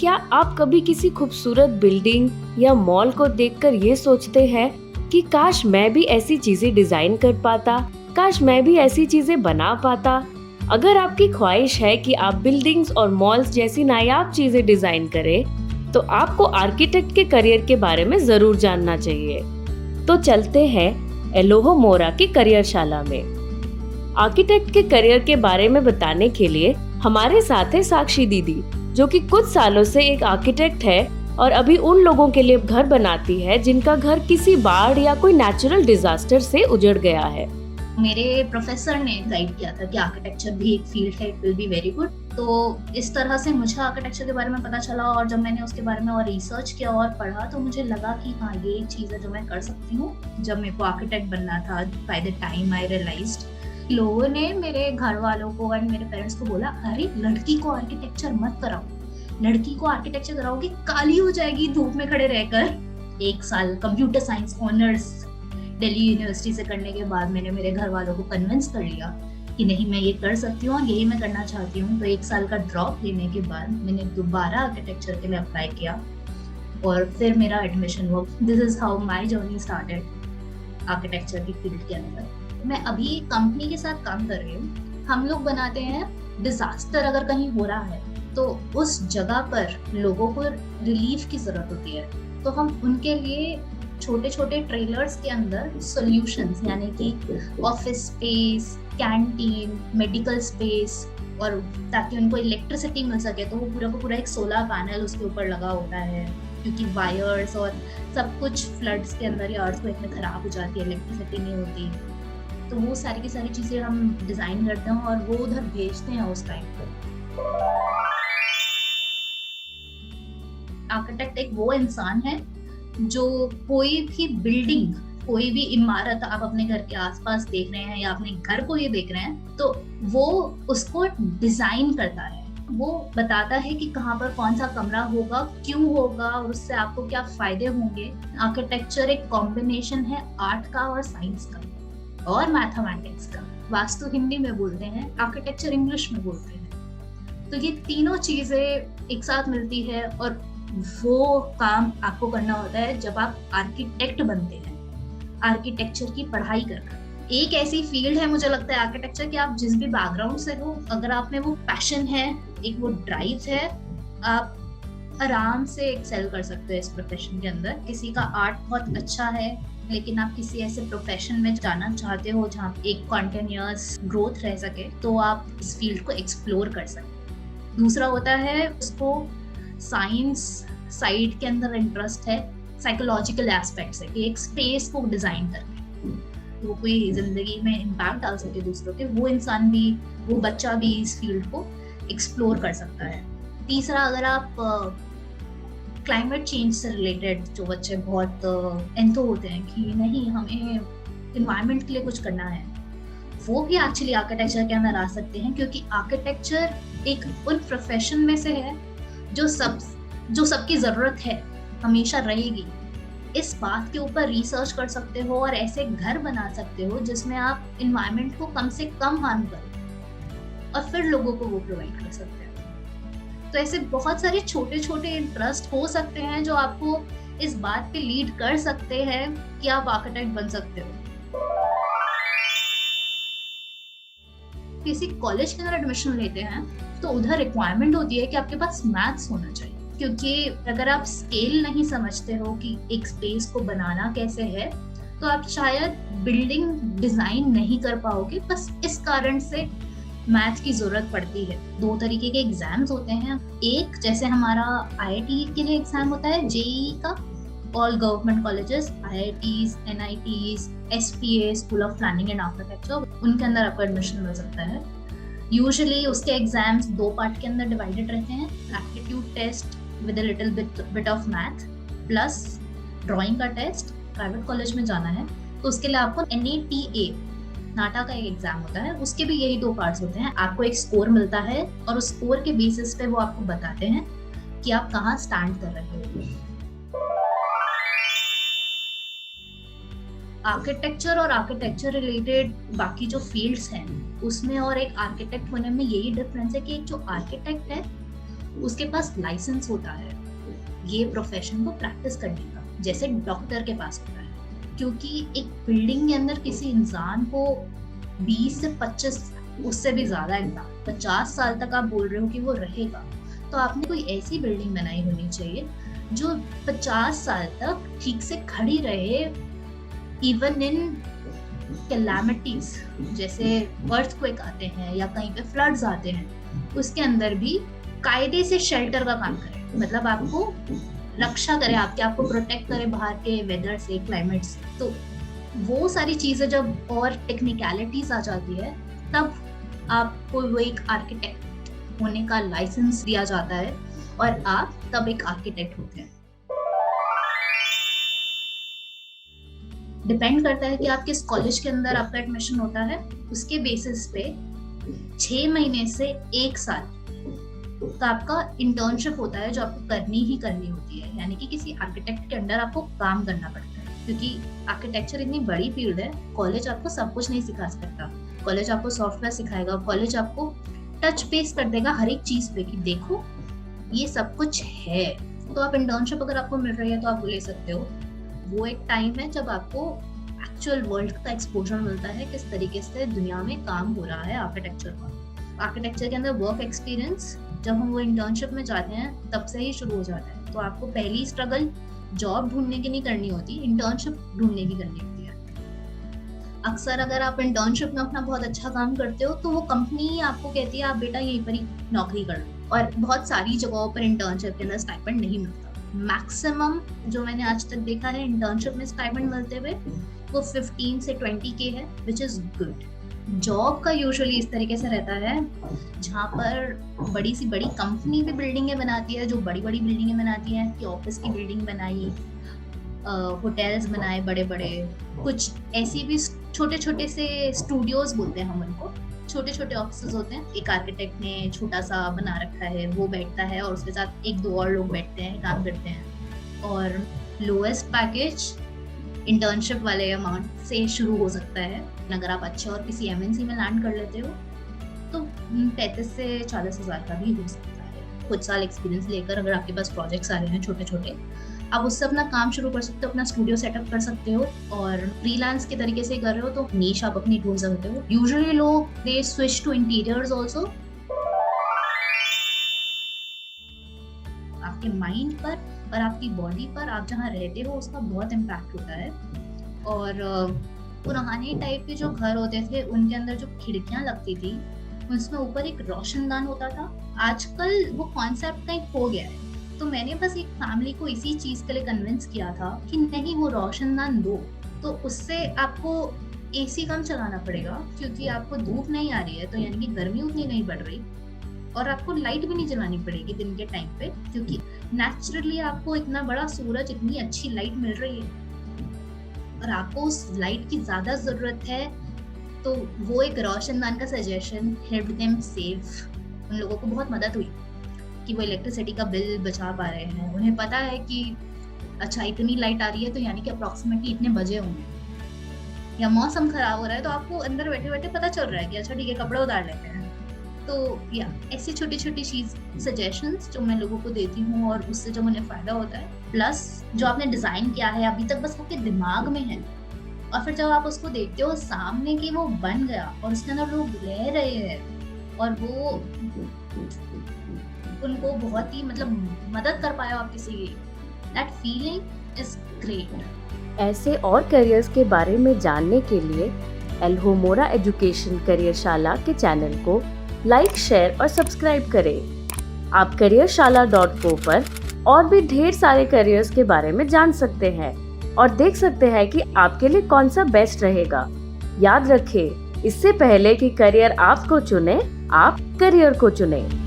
क्या आप कभी किसी खूबसूरत बिल्डिंग या मॉल को देखकर ये सोचते हैं कि काश मैं भी ऐसी चीजें डिजाइन कर पाता, काश मैं भी ऐसी चीजें बना पाता? अगर आपकी ख्वाहिश है कि आप बिल्डिंग्स और मॉल्स जैसी नायाब चीजें डिजाइन करें, तो आपको आर्किटेक्ट के करियर के बारे में जरूर जानना चाहिए। तो चलते हैं एलोहो मोरा की करियरशाला में। आर्किटेक्ट के करियर के बारे में बताने के लिए हमारे साथ है साक्षी दीदी, जो कि कुछ सालों से एक आर्किटेक्ट है और अभी उन लोगों के लिए घर बनाती है जिनका घर किसी बाढ़ या कोई नेचुरल डिजास्टर से उजड़ गया है। मेरे प्रोफेसर ने गाइड किया था कि आर्किटेक्चर भी एक फील्ड है, it will be very good. तो इस तरह से मुझे आर्किटेक्चर के बारे में पता चला और जब मैंने उसके बारे में और रिसर्च किया और पढ़ा तो मुझे लगा कि हाँ, ये एक चीज़ है जो मैं कर सकती हूँ। जब मेरे को आर्किटेक्ट बनना था, by the time I realised, लोगों ने मेरे घर वालों को एंड मेरे पेरेंट्स को बोला, अरे लड़की को आर्किटेक्चर मत कराओ, लड़की को आर्किटेक्चर कराओगे काली हो जाएगी धूप में खड़े रहकर। 1 साल computer science honours Delhi university से करने के बाद मैंने मेरे घर वालों को कन्विंस कर लिया कि नहीं, मैं ये कर सकती हूँ और यही मैं करना चाहती हूँ। तो 1 साल का ड्रॉप लेने के बाद मैंने दोबारा आर्किटेक्चर के लिए अप्लाई किया और फिर मेरा एडमिशन हुआ। This is how my journey started architecture की फील्ड के अंदर। मैं अभी एक कंपनी के साथ काम कर रही हूँ। हम लोग बनाते हैं, डिजास्टर अगर कहीं हो रहा है तो उस जगह पर लोगों को रिलीफ की जरूरत होती है, तो हम उनके लिए छोटे छोटे ट्रेलर्स के अंदर सॉल्यूशंस, यानी कि office space, canteen, medical space, और ताकि उनको इलेक्ट्रिसिटी मिल सके तो वो पूरा का पूरा एक सोलर पैनल उसके ऊपर लगा होता है, क्योंकि वायर्स और सब कुछ फ्लड्स के अंदर या अर्थक्वेक में खराब हो जाती है, इलेक्ट्रिसिटी नहीं होती। तो वो सारी की सारी चीज़ें हम डिज़ाइन करते हैं और वो उधर भेजते हैं उस टाइम पर। आर्किटेक्ट एक वो इंसान है जो कोई भी बिल्डिंग, कोई भी इमारत आप अपने घर के आसपास देख रहे हैं या अपने घर को ये देख रहे हैं, तो वो उसको डिज़ाइन करता है। वो बताता है कि कहाँ पर कौन सा कमरा होगा, क्यों होगा और उससे आपको क्या फ़ायदे होंगे। आर्किटेक्चर एक कॉम्बिनेशन है आर्ट का और साइंस का और मैथमेटिक्स का। वास्तु हिंदी में बोलते हैं, आर्किटेक्चर इंग्लिश में बोलते हैं। तो ये तीनों चीजें एक साथ मिलती है और वो काम आपको करना होता है जब आप आर्किटेक्ट बनते हैं, आर्किटेक्चर की पढ़ाई कर। एक ऐसी फील्ड है मुझे लगता है आर्किटेक्चर कि आप जिस भी बैकग्राउंड से हो, अगर आप में वो पैशन है, एक वो ड्राइव है, आप आराम से एक्सेल कर सकते हो इस प्रोफेशन के अंदर। किसी का आर्ट बहुत अच्छा है लेकिन आप किसी ऐसे प्रोफेशन में जाना चाहते हो जहाँ एक कॉन्टिन्यूअस ग्रोथ रह सके, तो आप इस फील्ड को एक्सप्लोर कर सकते। दूसरा होता है उसको साइंस साइड के अंदर इंटरेस्ट है, साइकोलॉजिकल एस्पेक्ट से, कि एक स्पेस को डिजाइन करके वो कोई जिंदगी में इम्पैक्ट डाल सके दूसरों के, वो इंसान भी, वो बच्चा भी इस फील्ड को एक्सप्लोर कर सकता है। तीसरा, अगर आप क्लाइमेट चेंज से रिलेटेड, जो बच्चे बहुत एंथो होते हैं कि नहीं हमें इन्वायरमेंट के लिए कुछ करना है, वो भी एक्चुअली आर्किटेक्चर के अंदर आ सकते हैं, क्योंकि आर्किटेक्चर एक उन प्रोफेशन में से है जो सबकी ज़रूरत है, हमेशा रहेगी। इस बात के ऊपर रिसर्च कर सकते हो और ऐसे घर बना सकते हो जिसमें आप इन्वायरमेंट को कम से कम हार्म करो और फिर लोगों को वो प्रोवाइड कर सकते हो। तो ऐसे बहुत सारे छोटे छोटे इंटरेस्ट हो सकते हैं जो आपको इस बात पे लीड कर सकते हैं कि आप आर्किटेक्ट बन सकते हो। किसी कॉलेज के अंदर एडमिशन लेते हैं तो उधर रिक्वायरमेंट होती है कि आपके पास मैथ्स होना चाहिए, क्योंकि अगर आप स्केल नहीं समझते हो कि एक स्पेस को बनाना कैसे है, तो आप शायद बिल्डिंग डिजाइन नहीं कर पाओगे। बस इस कारण से मैथ की जरूरत पड़ती है। 2 तरीके के एग्जाम्स होते हैं। एक, जैसे हमारा आईआईटी के लिए एग्जाम होता है जेईई का, all government colleges, IITs, NITs, SPA, school of planning and architecture, उनके अंदर आपको एडमिशन मिल सकता है। यूजुअली उसके एग्जाम्स 2 पार्ट के अंदर डिवाइडेड रहते हैं, aptitude test with a little bit of math plus drawing का टेस्ट। प्राइवेट कॉलेज में जाना है तो उसके लिए आपको NATA, नाटा का एक एग्जाम होता है, उसके भी यही 2 पार्ट्स होते हैं। आपको एक स्कोर मिलता है और उस स्कोर के बेसिस पे वो आपको बताते हैं कि आप कहाँ स्टैंड कर रहे हो। आर्किटेक्चर और आर्किटेक्चर रिलेटेड बाकी जो फील्ड्स हैं उसमें और एक आर्किटेक्ट होने में यही डिफरेंस है कि एक जो आर्किटेक्ट है उसके पास लाइसेंस होता है ये प्रोफेशन को प्रैक्टिस करने का, जैसे डॉक्टर के पास होता है। क्योंकि एक बिल्डिंग के अंदर किसी इंसान को 20 से 25, उससे भी ज्यादा इंसान 50 साल तक आप बोल रहे हो कि वो रहेगा, तो आपने कोई ऐसी बिल्डिंग बनाई होनी चाहिए जो 50 साल तक ठीक से खड़ी रहे, इवन इन कैलामिटीज, जैसे अर्थक्वेक आते हैं या कहीं पे फ्लड्स आते हैं, उसके अंदर भी कायदे से शेल्टर का काम करे, मतलब आपको रक्षा करे, आपको प्रोटेक्ट करे बाहर के वेदर से, क्लाइमेट से। तो वो सारी चीजें जब और टेक्निकलिटीज आ जाती है, तब आपको वो एक आर्किटेक्ट होने का लाइसेंस दिया जाता है और आप तब एक आर्किटेक्ट होते हैं। डिपेंड करता है कि आप किस कॉलेज के अंदर आपका एडमिशन होता है, उसके बेसिस पे 6 महीने से 1 साल तो आपका इंटर्नशिप होता है जो आपको करनी ही करनी होती है, यानी कि किसी आर्किटेक्ट के अंडर आपको काम करना पड़ता है। क्योंकि आर्किटेक्चर इतनी बड़ी फील्ड है, कॉलेज आपको सब कुछ नहीं सिखा सकता। कॉलेज आपको सॉफ्टवेयर सिखाएगा, कॉलेज आपको टच बेस कर देगा हर एक चीज पे कि देखो ये सब कुछ है। तो आप इंटर्नशिप अगर आपको मिल रही है तो आप ले सकते हो। वो एक टाइम है जब आपको एक्चुअल वर्ल्ड का एक्सपोजर मिलता है, किस तरीके से दुनिया में काम हो रहा है आर्किटेक्चर का। आर्किटेक्चर के अंदर वर्क एक्सपीरियंस जब हम वो इंटर्नशिप में जाते हैं तब से ही शुरू हो जाता है। तो आपको पहली स्ट्रगल जॉब ढूंढने की नहीं करनी होती, इंटर्नशिप ढूंढने की करनी होती है। अक्सर अगर आप इंटर्नशिप में अपना बहुत अच्छा काम करते हो तो वो कंपनी ही आपको कहती है आप बेटा यहीं पर ही नौकरी कर लो। और बहुत सारी जगहों पर इंटर्नशिप के अंदर स्टाइपेंड नहीं मिलता। मैक्सिमम जो मैंने आज तक देखा है इंटर्नशिप में स्टाइपेंड मिलते हुए वो 15 से 20K है, विच इज गुड। जॉब का यूजुअली इस तरीके से रहता है जहाँ पर बड़ी सी बड़ी कंपनी भी बिल्डिंगें बनाती है, जो बड़ी बड़ी बिल्डिंगें बनाती है कि ऑफिस की बिल्डिंग बनाई, होटल्स बनाए बड़े बड़े, कुछ ऐसी भी छोटे छोटे से स्टूडियोज बोलते हैं हम उनको, छोटे छोटे ऑफिस होते हैं। एक आर्किटेक्ट ने छोटा सा बना रखा है, वो बैठता है और उसके साथ 1-2 और लोग बैठते हैं, काम करते हैं। और लोएस्ट पैकेज इंटर्नशिप वाले अमाउंट से शुरू हो सकता है। अगर आप अच्छे और किसी MNC में लैंड कर लेते हो तो 35 से 40 हज़ार का भी हो सकता है। कुछ साल एक्सपीरियंस लेकर अगर आपके पास प्रोजेक्ट्स आ रहे हैं छोटे छोटे, आप उससे अपना काम शुरू कर सकते हो, अपना स्टूडियो सेटअप कर सकते हो और फ्रीलांस के तरीके से कर रहे हो तो नीश आप अपनी ढूंढ सकते हो। यूजुअली लोग they switch to interiors also. आपके माइंड पर और आपकी बॉडी पर, आप जहाँ रहते हो उसका बहुत इम्पैक्ट होता है। और पुराने टाइप के जो घर होते थे उनके अंदर जो खिड़कियां लगती थी उसमें ऊपर एक रोशनदान होता था। आजकल वो कॉन्सेप्ट कहीं खो गया है। तो मैंने बस एक फैमिली को इसी चीज के लिए कन्विंस किया था कि नहीं, वो रोशनदान दो, तो उससे आपको AC कम चलाना पड़ेगा क्योंकि आपको धूप नहीं आ रही है, तो यानी कि गर्मी उतनी नहीं बढ़ रही, और आपको लाइट भी नहीं जलानी पड़ेगी दिन के टाइम पे क्योंकि नेचुरली आपको इतना बड़ा सूरज, इतनी अच्छी लाइट मिल रही है और आपको उस लाइट की ज्यादा जरूरत है। तो वो एक रोशनदान का सजेशन हेल्प देम सेव। उन लोगों को बहुत मदद हुई कि वो इलेक्ट्रिसिटी का बिल बचा पा रहे हैं। उन्हें पता है कि अच्छा इतनी लाइट आ रही है तो यानी कि अप्रोक्सीमेटली इतने बजे होंगे, या मौसम खराब हो रहा है तो आपको अंदर बैठे बैठे पता चल रहा है कि अच्छा ठीक है कपड़े उतार लेते हैं। तो या ऐसी छोटी छोटी चीज सजेशंस जो मैं लोगों को देती हूँ और उससे जब उन्हें फायदा होता है, प्लस जो आपने डिजाइन किया है अभी तक बस आपके दिमाग में है और फिर जब आप उसको देखते हो सामने कि वो बन गया और उसके अंदर लोग रह रहे हैं और वो उनको बहुत ही मदद कर पाया आप किसी की, दैट फीलिंग इज ग्रेट। ऐसे और करियर्स के बारे में जानने के लिए एल्होमोरा एजुकेशन करियरशाला के चैनल को लाइक, शेयर और सब्सक्राइब करें। आप careershalla.co पर और भी ढेर सारे करियर्स के बारे में जान सकते हैं और देख सकते हैं कि आपके लिए कौन सा बेस्ट रहेगा। याद रखें, इससे पहले कि करियर आपको चुने, आप करियर को चुनें।